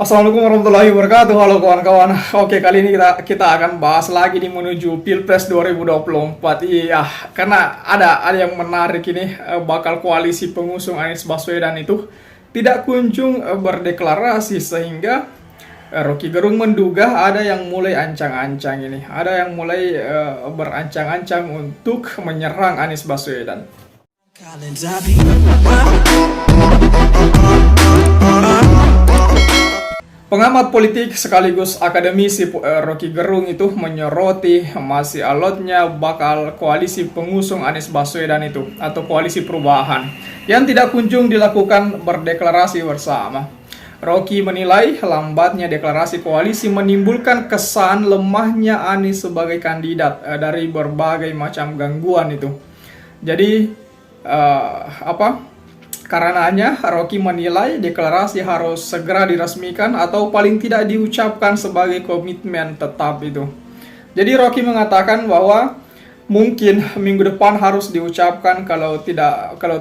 Assalamualaikum warahmatullahi wabarakatuh. Halo kawan-kawan. Oke, kali ini kita akan bahas lagi nih menuju Pilpres 2024. Iya, karena ada yang menarik ini, bakal koalisi pengusung Anies Baswedan itu tidak kunjung berdeklarasi, sehingga Rocky Gerung menduga ada yang mulai ancang-ancang ini. Ada yang mulai berancang-ancang untuk menyerang Anies Baswedan. Pengamat politik sekaligus akademisi Rocky Gerung itu menyoroti masih alotnya bakal koalisi pengusung Anies Baswedan itu atau koalisi perubahan yang tidak kunjung dilakukan berdeklarasi bersama. Rocky menilai lambatnya deklarasi koalisi menimbulkan kesan lemahnya Anies sebagai kandidat dari berbagai macam gangguan itu. Jadi karenanya, Rocky menilai deklarasi harus segera diresmikan atau paling tidak diucapkan sebagai komitmen tetap itu. Jadi Rocky mengatakan bahwa mungkin minggu depan harus diucapkan, kalau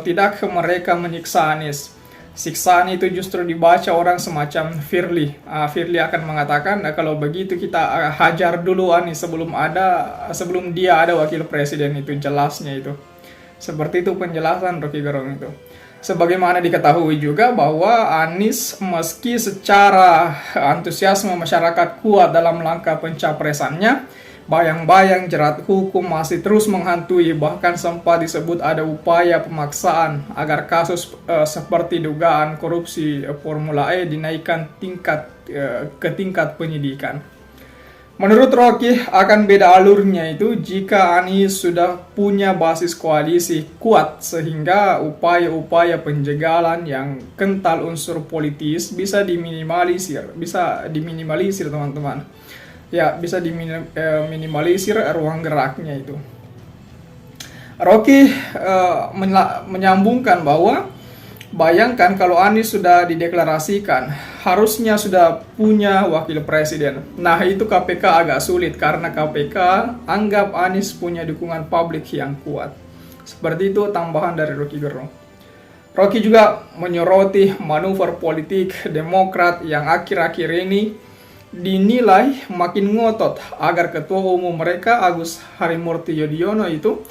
tidak mereka menyiksa Anies. Siksaan itu justru dibaca orang semacam Firly. Firly akan mengatakan, kalau begitu kita hajar dulu Anies sebelum dia ada wakil presiden, itu jelasnya itu. Seperti itu penjelasan Rocky Gerung itu. Sebagaimana diketahui juga bahwa Anies meski secara antusiasme masyarakat kuat dalam langkah pencapresannya, bayang-bayang jerat hukum masih terus menghantui, bahkan sempat disebut ada upaya pemaksaan agar kasus seperti dugaan korupsi Formula E dinaikkan ke tingkat penyidikan. Menurut Rocky, akan beda alurnya itu jika Anies sudah punya basis koalisi kuat, sehingga upaya-upaya penjagalan yang kental unsur politis bisa diminimalisir teman-teman. Ya, bisa diminimalisir ruang geraknya itu. Rocky menyambungkan bahwa bayangkan kalau Anies sudah dideklarasikan, harusnya sudah punya wakil presiden. Nah, itu KPK agak sulit karena KPK anggap Anies punya dukungan publik yang kuat. Seperti itu tambahan dari Rocky Gerung. Rocky juga menyoroti manuver politik Demokrat yang akhir-akhir ini dinilai makin ngotot agar ketua umum mereka Agus Harimurti Yudhoyono itu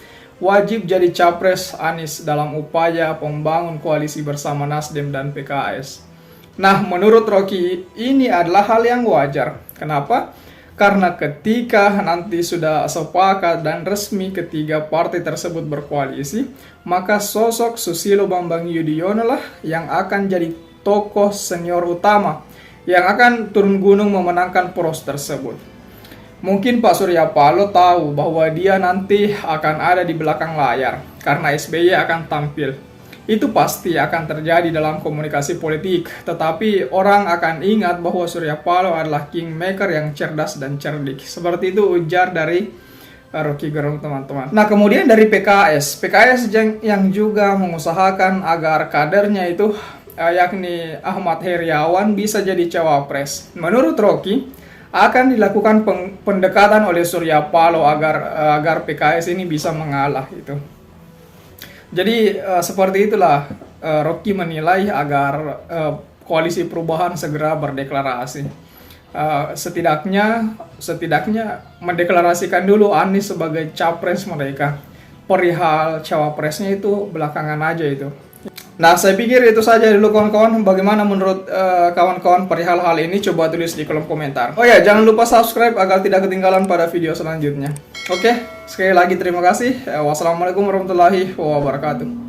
wajib jadi capres Anies dalam upaya membangun koalisi bersama Nasdem dan PKS. Nah, menurut Rocky, ini adalah hal yang wajar. Kenapa? Karena ketika nanti sudah sepakat dan resmi ketiga partai tersebut berkoalisi, maka sosok Susilo Bambang Yudhoyono lah yang akan jadi tokoh senior utama yang akan turun gunung memenangkan poros tersebut. Mungkin Pak Surya Paloh tahu bahwa dia nanti akan ada di belakang layar karena SBY akan tampil. Itu pasti akan terjadi dalam komunikasi politik, tetapi orang akan ingat bahwa Surya Paloh adalah kingmaker yang cerdas dan cerdik. Seperti itu ujar dari Rocky Gerung, teman-teman. Nah, kemudian dari PKS yang juga mengusahakan agar kadernya itu yakni Ahmad Heriawan bisa jadi cawapres. Menurut Rocky, akan dilakukan pendekatan oleh Surya Paloh agar PKS ini bisa mengalah itu. Jadi seperti itulah Rocky menilai agar koalisi perubahan segera berdeklarasi. Setidaknya mendeklarasikan dulu Anies sebagai capres mereka. Perihal cawapresnya itu belakangan aja itu. Nah, saya pikir itu saja dulu kawan-kawan. Bagaimana menurut kawan-kawan perihal hal ini? Coba tulis di kolom komentar. Oh ya, jangan lupa subscribe agar tidak ketinggalan pada video selanjutnya. Oke, sekali lagi terima kasih. Wassalamualaikum warahmatullahi wabarakatuh.